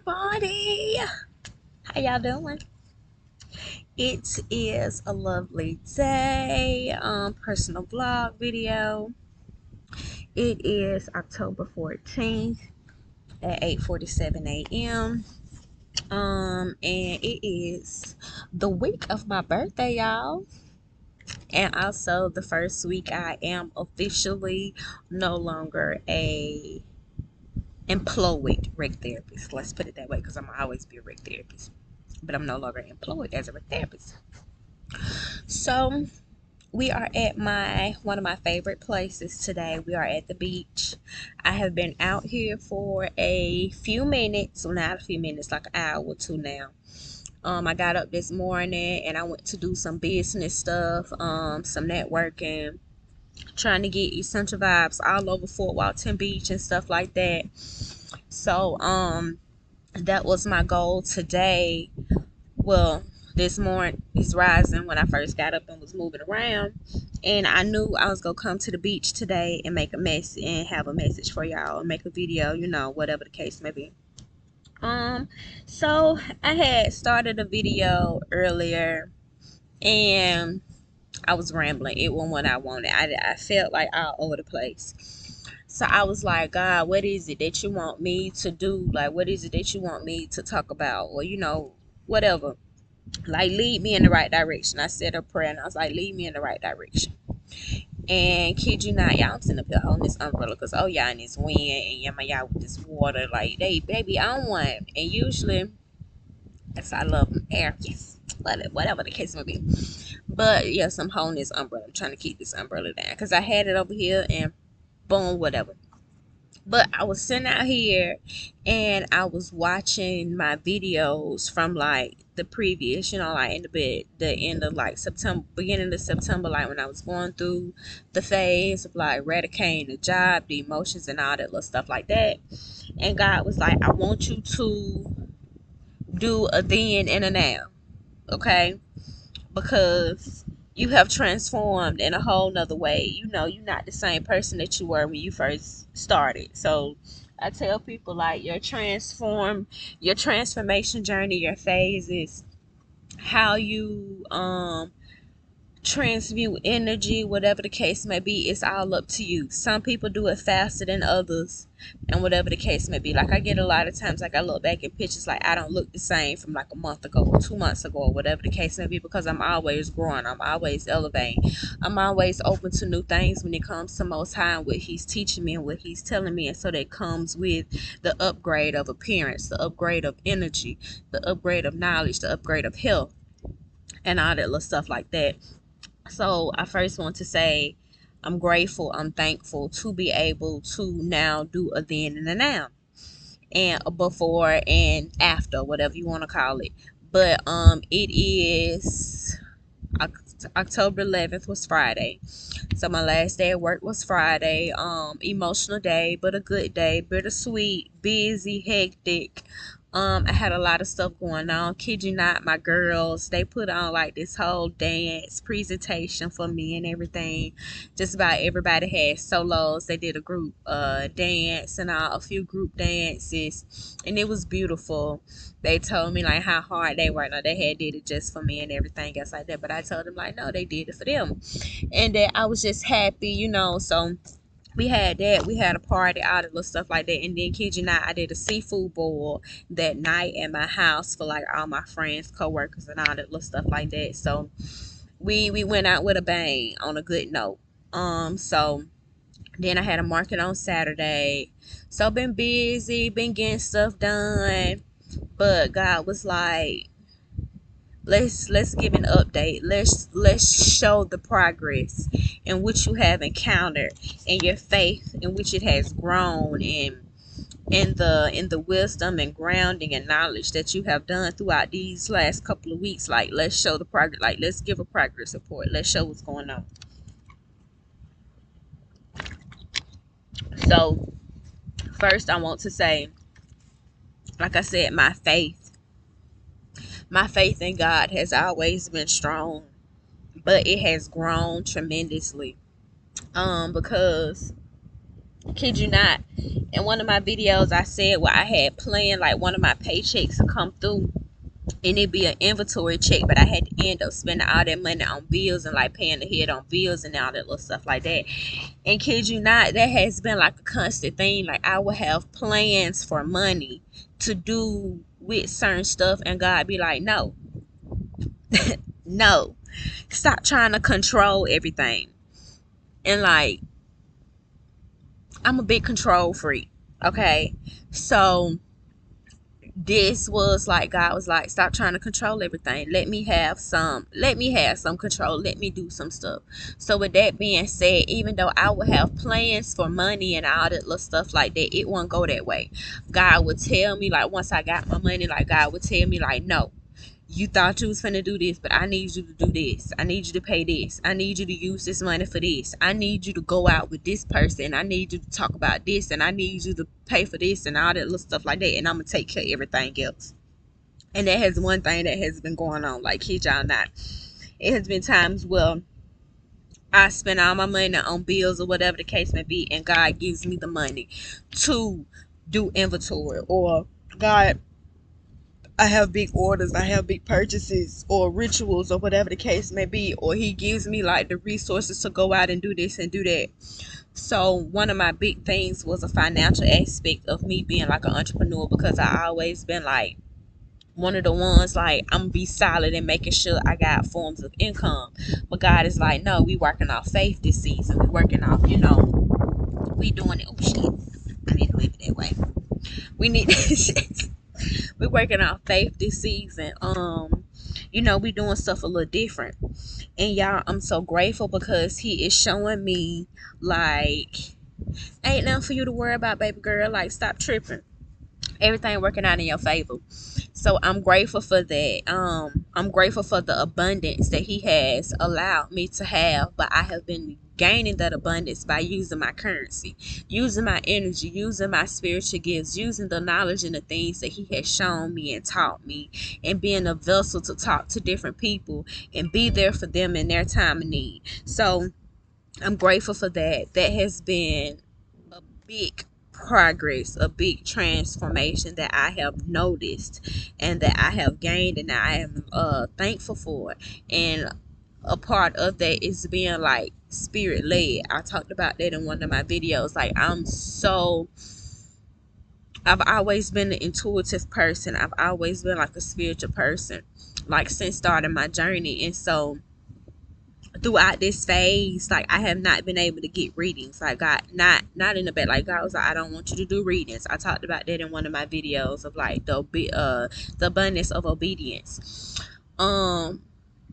everybody. How y'all doing? It is a lovely day. Personal vlog video. It is October 14th at 8:47 a.m. And it is the week of my birthday, y'all. And also the first week I am officially no longer a employed rec therapist. Let's put it that way, because I'm always be a rec therapist, but I'm no longer employed as a rec therapist. So we are at one of my favorite places today. We are at the beach. I have been out here for a few minutes, well, not a few minutes, like an hour or two now. I got up this morning and I went to do some business stuff, some networking, trying to get essential vibes all over Fort Walton Beach and stuff like that. So that was my goal today. Well, this morning is rising when I first got up and was moving around, and I knew I was gonna come to the beach today and make a mess and have a message for y'all and make a video, whatever the case may be. So I had started a video earlier and I was rambling. It wasn't what I wanted. I felt like all over the place. So I was like, God, what is it that you want me to do? Like, what is it that you want me to talk about? Or, whatever. Like, lead me in the right direction. I said a prayer and I was like, lead me in the right direction. And kid you not, y'all, I'm sitting up here on this umbrella because, oh, y'all in this wind and y'all with this water. Like, they, baby, on one. And usually, yes, I love them. Air, yes. Whatever the case may be. But, yes, I'm holding this umbrella. I'm trying to keep this umbrella down because I had it over here and boom, whatever. But I was sitting out here and I was watching my videos from like the previous, like in the end of like September, beginning of September, like when I was going through the phase of like eradicating the job, the emotions and all that little stuff like that. And God was like, I want you to do a then and a now, okay? Because you have transformed in a whole nother way. You're not the same person that you were when you first started. So I tell people, like, your transformation journey, your phases, how you transmute energy, whatever the case may be, it's all up to you. Some people do it faster than others, and whatever the case may be. Like, I get a lot of times, like, I look back at pictures, like, I don't look the same from like a month ago or 2 months ago or whatever the case may be, because I'm always growing, I'm always elevating, I'm always open to new things when it comes to Most High and what He's teaching me and what He's telling me. And so that comes with the upgrade of appearance, the upgrade of energy, the upgrade of knowledge, the upgrade of health, and all that little stuff like that. So I first want to say I'm grateful, I'm thankful to be able to now do a then and a now, and a before and after, whatever you want to call it. But it is October 11th was Friday. So my last day at work was Friday. Emotional day, but a good day. Bittersweet, busy, hectic. I had a lot of stuff going on. Kid you not, my girls, they put on like this whole dance presentation for me and everything. Just about everybody had solos. They did a group dance and a few group dances, and it was beautiful. They told me like how hard they worked. Now they had did it just for me and everything else like that, but I told them like, no, they did it for them, and that I was just happy, so we had that. We had a party, all that little stuff like that. And then, kid you not, I did a seafood boil that night at my house for like all my friends, co-workers, and all that little stuff like that. So we went out with a bang on a good note. So then I had a market on Saturday. So been busy, been getting stuff done. But God was like, let's give an update. Let's show the progress in which you have encountered, and your faith in which it has grown, and in the wisdom and grounding and knowledge that you have done throughout these last couple of weeks. Like, let's show the progress. Like, let's give a progress report. Let's show what's going on. So first I want to say, like I said, my faith in God has always been strong, but it has grown tremendously. Because Kid you not, in one of my videos I said what I had planned, like one of my paychecks to come through and it'd be an inventory check, but I had to end up spending all that money on bills and like paying ahead on bills and all that little stuff like that. And kid you not, that has been like a constant thing. Like I would have plans for money to do with certain stuff, and God be like, no, no, stop trying to control everything. And like, I'm a big control freak. Okay, so this was like, God was like, stop trying to control everything. Let me have some control. Let me do some stuff. So with that being said, even though I would have plans for money and all that little stuff like that, it won't go that way. God would tell me, like, once I got my money, like, God would tell me, like, no, you thought you was finna do this, but I need you to do this. I need you to pay this. I need you to use this money for this. I need you to go out with this person. I need you to talk about this, and I need you to pay for this and all that little stuff like that. And I'm gonna take care of everything else. And that has one thing that has been going on. Like, kid y'all not. It has been times where I spend all my money on bills or whatever the case may be, and God gives me the money to do inventory, or God, I have big orders, I have big purchases or rituals or whatever the case may be, or he gives me like the resources to go out and do this and do that. So one of my big things was a financial aspect of me being like an entrepreneur, because I always been like one of the ones like, I'm gonna be solid in making sure I got forms of income. But God is like, no, we working off faith this season. We working off, we doing it. Oh shit, I need to leave it that way. We need we're working on faith this season. We doing stuff a little different. And y'all, I'm so grateful because he is showing me like, ain't nothing for you to worry about, baby girl. Like, stop tripping. Everything working out in your favor. So I'm grateful for that. I'm grateful for the abundance that he has allowed me to have, but I have been gaining that abundance by using my currency, using my energy, using my spiritual gifts, using the knowledge and the things that he has shown me and taught me, and being a vessel to talk to different people and be there for them in their time of need. So I'm grateful for that. That has been a big progress, a big transformation that I have noticed and that I have gained, and that I am thankful for. And a part of that is being like spirit led. I talked about that in one of my videos. Like, I've always been an intuitive person. I've always been like a spiritual person, like since starting my journey. And so throughout this phase, like, I have not been able to get readings. Like, God, not in the bed. Like, God was like, I don't want you to do readings. I talked about that in one of my videos of like the abundance of obedience.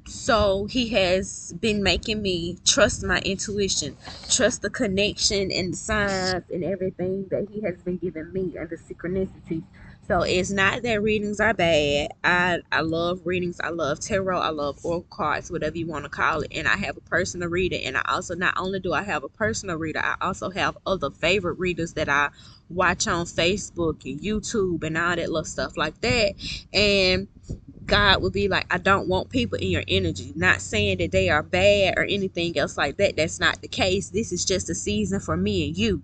So he has been making me trust my intuition, trust the connection and the signs and everything that he has been giving me, and the synchronicities. So it's not that readings are bad. I love readings. I love tarot. I love oracle cards, whatever you want to call it. And I have a personal reader. And I also, not only do I have a personal reader, I also have other favorite readers that I watch on Facebook and YouTube and all that little stuff like that. And God would be like, I don't want people in your energy. Not saying that they are bad or anything else like that. That's not the case. This is just a season for me and you.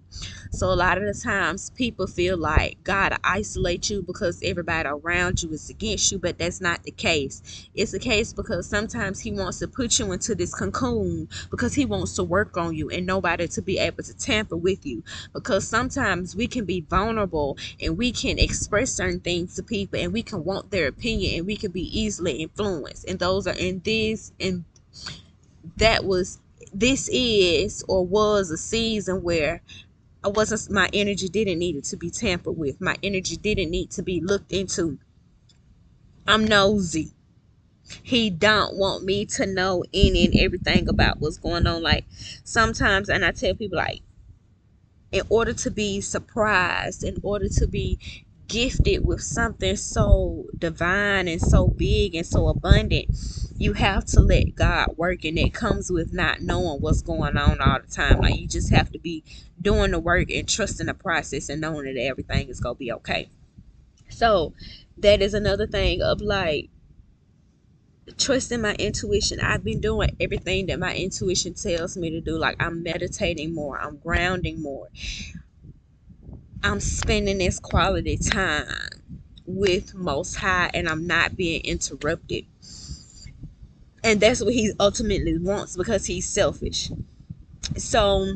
So a lot of the times people feel like God isolate you because everybody around you is against you, but that's not the case. It's the case because sometimes he wants to put you into this cocoon because he wants to work on you and nobody to be able to tamper with you. Because sometimes we can be vulnerable and we can express certain things to people and we can want their opinion and we can be easily influenced. And those are in this, and that was, this is or was a season where my energy didn't need it to be tampered with. My energy didn't need to be looked into. I'm nosy. He don't want me to know any and everything about what's going on. Like, sometimes, and I tell people, like, in order to be surprised, in order to be gifted with something so divine and so big and so abundant, you have to let God work, and it comes with not knowing what's going on all the time. Like, you just have to be doing the work and trusting the process and knowing that everything is gonna be okay. So that is another thing of like trusting my intuition. I've been doing everything that my intuition tells me to do. Like, I'm meditating more, I'm grounding more, I'm spending this quality time with Most High and I'm not being interrupted. And that's what he ultimately wants because he's selfish. So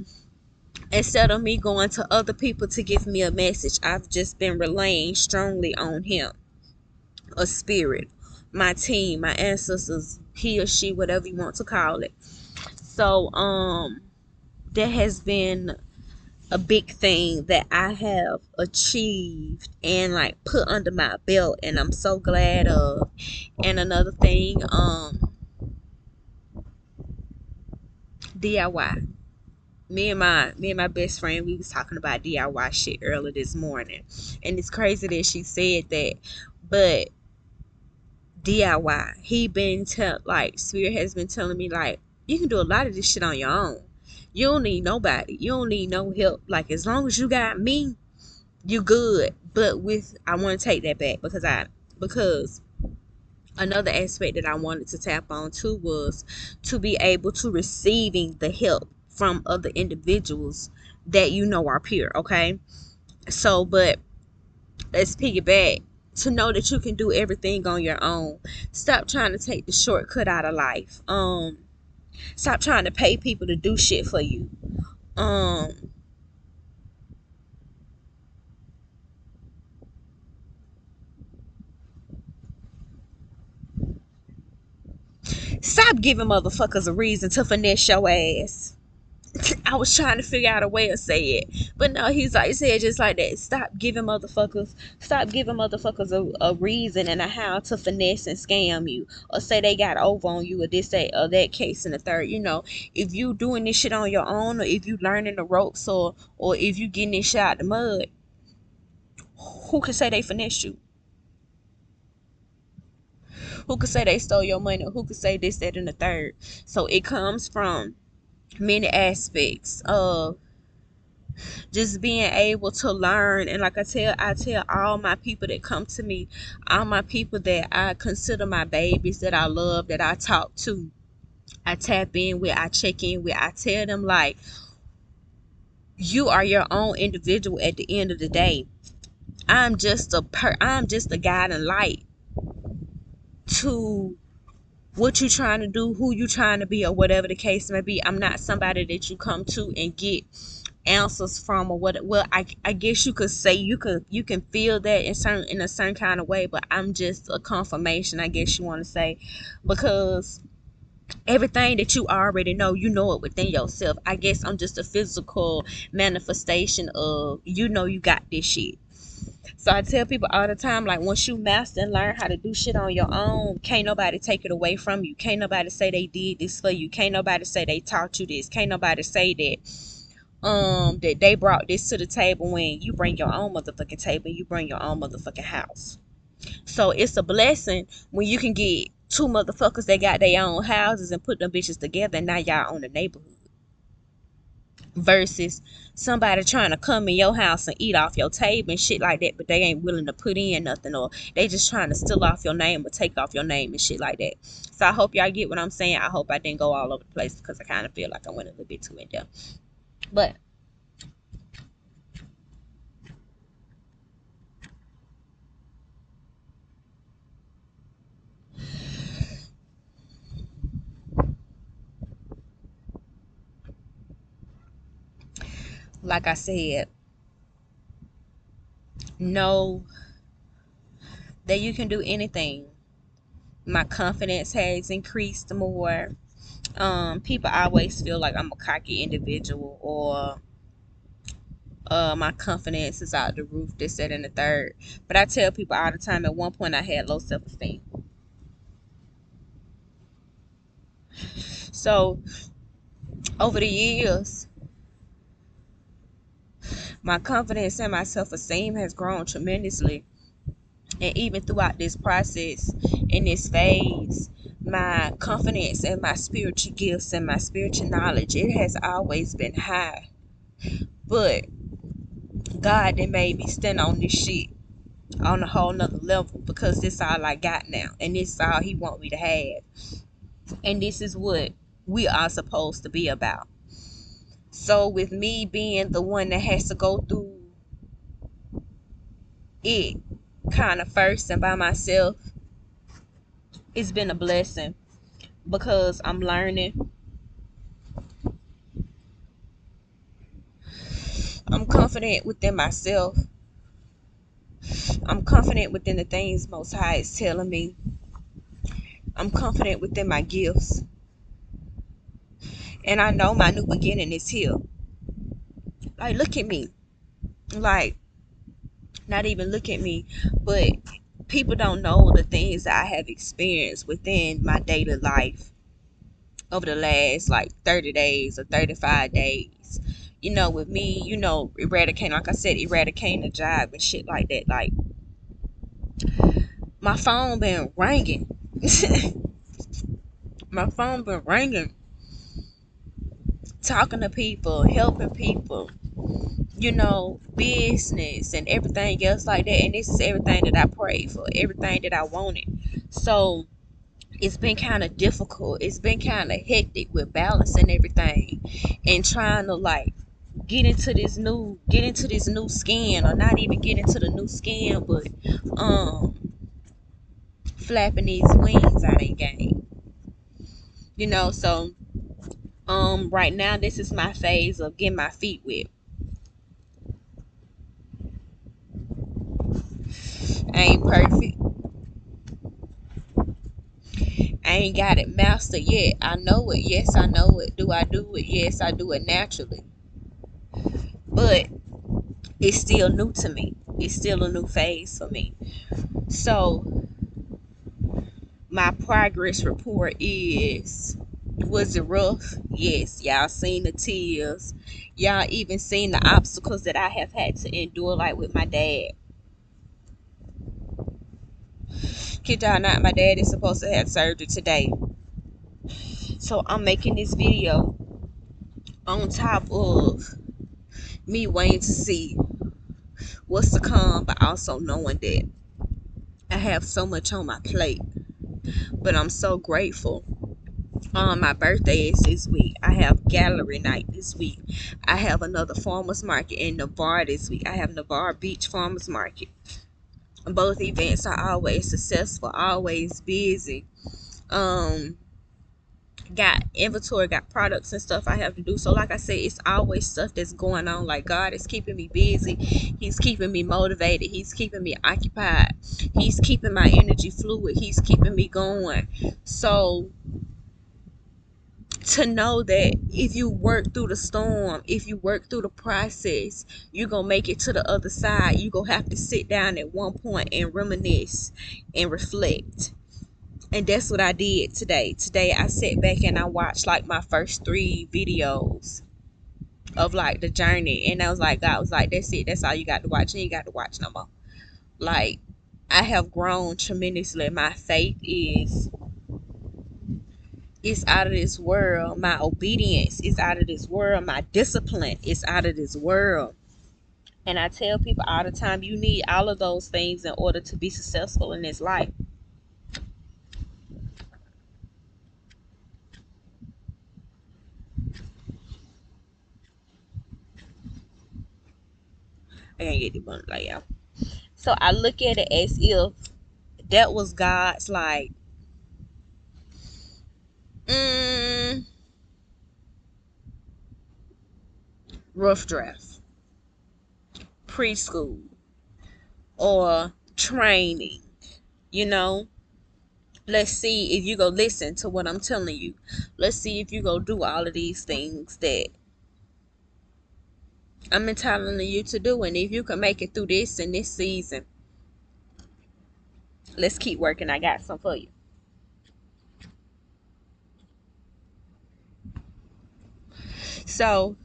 instead of me going to other people to give me a message, I've just been relying strongly on him, a spirit, my team, my ancestors, he or she, whatever you want to call it. So that has been a big thing that I have achieved and like put under my belt, and I'm so glad of. And another thing, DIY. Me and my best friend, we was talking about DIY shit earlier this morning, and it's crazy that she said that, but DIY, he been like Spirit has been telling me like you can do a lot of this shit on your own. You don't need nobody. You don't need no help. Like as long as you got me, you good. But with I want to take that back because another aspect that I wanted to tap on too was to be able to receiving the help from other individuals that you know are pure. Okay, so but let's piggyback to know that you can do everything on your own. Stop trying to take the shortcut out of life. Stop trying to pay people to do shit for you. Um, Stop giving motherfuckers a reason to finesse your ass. I was trying to figure out a way to say it, but no, he's like said just like that. Stop giving motherfuckers a reason and a how to finesse and scam you, or say they got over on you, or this, that, or that case and the third. You know, if you doing this shit on your own, or if you learning the ropes, or if you getting this shit out the mud, who can say they finessed you? Who could say they stole your money? Or who could say this, that, and the third? So it comes from many aspects of just being able to learn. And like I tell all my people that come to me, all my people that I consider my babies, that I love, that I talk to, I tap in with, I check in with, I tell them like, you are your own individual at the end of the day. I'm just a guiding light to what you trying to do, who you trying to be, or whatever the case may be. I'm not somebody that you come to and get answers from, or what. Well, I guess you could say you can feel that in a certain kind of way, but I'm just a confirmation, I guess you want to say, because everything that you already know, you know it within yourself. I guess I'm just a physical manifestation of, you know, you got this shit. So I tell people all the time, like, once you master and learn how to do shit on your own, can't nobody take it away from you. Can't nobody say they did this for you. Can't nobody say they taught you this. Can't nobody say that they brought this to the table, when you bring your own motherfucking table, you bring your own motherfucking house. So it's a blessing when you can get two motherfuckers that got their own houses and put them bitches together, and now y'all own the neighborhood, versus somebody trying to come in your house and eat off your table and shit like that, but they ain't willing to put in nothing, or they just trying to steal off your name or take off your name and shit like that. So I hope y'all get what I'm saying. I hope I didn't go all over the place, because I kind of feel like I went a little bit too in depth. But like I said, know that you can do anything. My confidence has increased more. People always feel like I'm a cocky individual, or my confidence is out the roof, this, that, and the third. But I tell people all the time, at one point I had low self-esteem. So over the years, my confidence and my self-esteem has grown tremendously. And even throughout this process, in this phase, my confidence and my spiritual gifts and my spiritual knowledge, it has always been high. But God then made me stand on this shit on a whole nother level, because this all I got now, and this is all he want me to have, and this is what we are supposed to be about. So with me being the one that has to go through it kind of first and by myself, it's been a blessing because I'm learning. I'm confident within myself. I'm confident within the things Most High is telling me. I'm confident within my gifts. And I know my new beginning is here. Like, look at me. Like, not even look at me, but people don't know the things that I have experienced within my daily life over the last like 30 days or 35 days. You know, with me, you know, eradicating, like I said, eradicating the job and shit like that. Like, my phone been ringing. My phone been ringing. Talking to people, helping people, you know, business and everything else like that. And this is everything that I prayed for, everything that I wanted. So it's been kind of difficult. It's been kind of hectic with balancing everything and trying to like get into this new skin, or not even get into the new skin, but um flapping these wings I didn't gain. You know, so right now this is my phase of getting my feet wet. I ain't perfect. I ain't got it mastered yet. I know it. Yes, I know it. Do I do it? Yes, I do it naturally. But it's still new to me. It's still a new phase for me. So my progress report is, was it rough? Yes. Y'all seen the tears. Y'all even seen the obstacles that I have had to endure, like with my dad. Kid y'all not, my dad is supposed to have surgery today. So I'm making this video on top of me waiting to see what's to come, but also knowing that I have so much on my plate. But I'm so grateful. My birthday is this week. I have gallery night this week. I have another farmers market in Navarre this week. I have Navarre Beach Farmers Market. Both events are always successful, always busy. Um, got inventory, got products and stuff I have to do. So like I said, it's always stuff that's going on. Like, God is keeping me busy. He's keeping me motivated. He's keeping me occupied. He's keeping my energy fluid. He's keeping me going. So to know that if you work through the storm, if you work through the process, you're gonna make it to the other side. You're gonna have to sit down at one point and reminisce and reflect. And that's what I did today. Today I sat back and I watched like my first 3 videos of like the journey. And I was like, God was like, that's it. That's all you got to watch. You ain't got to watch no more. Like, I have grown tremendously. My faith is out of this world. My obedience is out of this world. My discipline is out of this world. And I tell people all the time, you need all of those things in order to be successful in this life. I can't get the bun like y'all. So I look at it as if that was God's like mm, rough draft, preschool, or training. You know, let's see if you go listen to what I'm telling you. Let's see if you go do all of these things that I'm telling you to do. And if you can make it through this in this season, let's keep working. I got some for you. So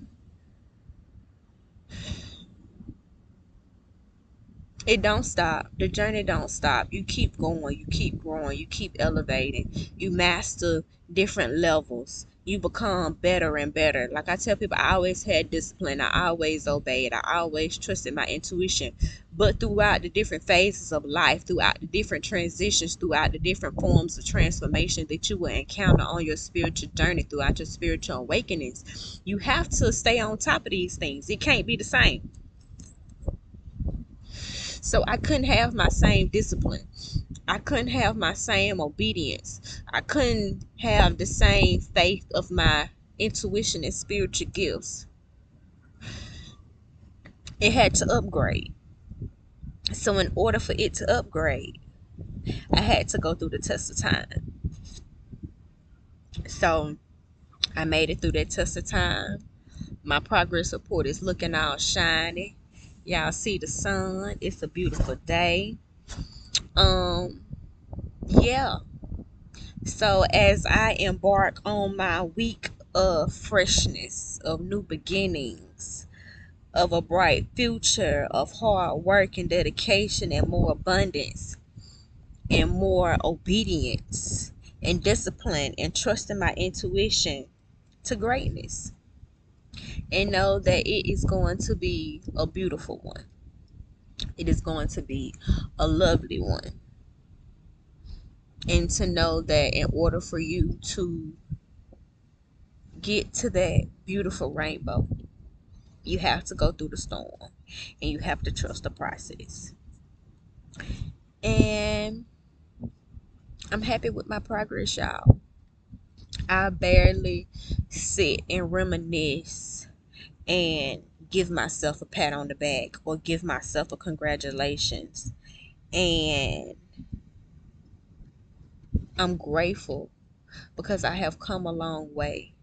it don't stop. The journey don't stop. You keep going. You keep growing. You keep elevating. You master different levels. You become better and better. Like I tell people, I always had discipline. I always obeyed. I always trusted my intuition. But throughout the different phases of life, throughout the different transitions, throughout the different forms of transformation that you will encounter on your spiritual journey, throughout your spiritual awakenings, you have to stay on top of these things. It can't be the same. So I couldn't have my same discipline. I couldn't have my same obedience. I couldn't have the same faith of my intuition and spiritual gifts. It had to upgrade. So in order for it to upgrade, I had to go through the test of time. So I made it through that test of time. My progress report is looking all shiny. Y'all see the sun. It's a beautiful day. Um, yeah. So as I embark on my week of freshness, of new beginnings, of a bright future, of hard work and dedication and more abundance and more obedience and discipline and trusting my intuition to greatness, and know that it is going to be a beautiful one. It is going to be a lovely one. And to know that in order for you to get to that beautiful rainbow, you have to go through the storm and you have to trust the process. And I'm happy with my progress, y'all. I barely sit and reminisce and give myself a pat on the back or give myself a congratulations. And I'm grateful because I have come a long way.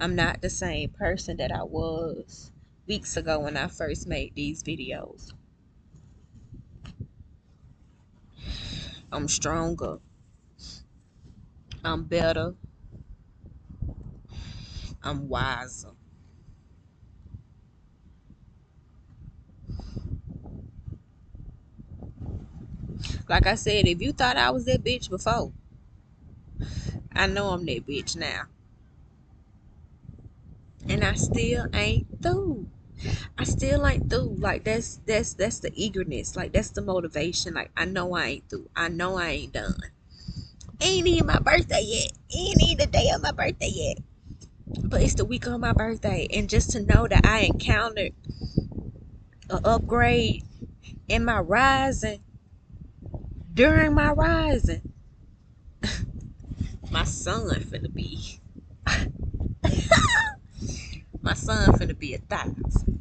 I'm not the same person that I was weeks ago when I first made these videos. I'm stronger. I'm better. I'm wiser. Like I said, if you thought I was that bitch before, I know I'm that bitch now. And I still ain't through. I still ain't through. Like that's the eagerness. Like that's the motivation. Like I know I ain't through. I know I ain't done. Ain't even my birthday yet. Ain't even the day of my birthday yet. But it's the week of my birthday. And just to know that I encountered an upgrade in my rising, during my rising, my son finna be my son finna be 1,000.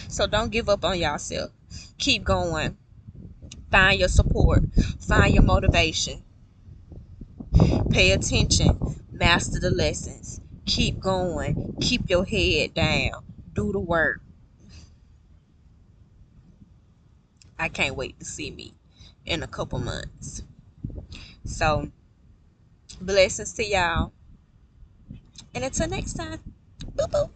So don't give up on yourself. Keep going. Find your support. Find your motivation. Pay attention. Master the lessons. Keep going. Keep your head down. Do the work. I can't wait to see me in a couple months. So, blessings to y'all. And until next time. Boo boo.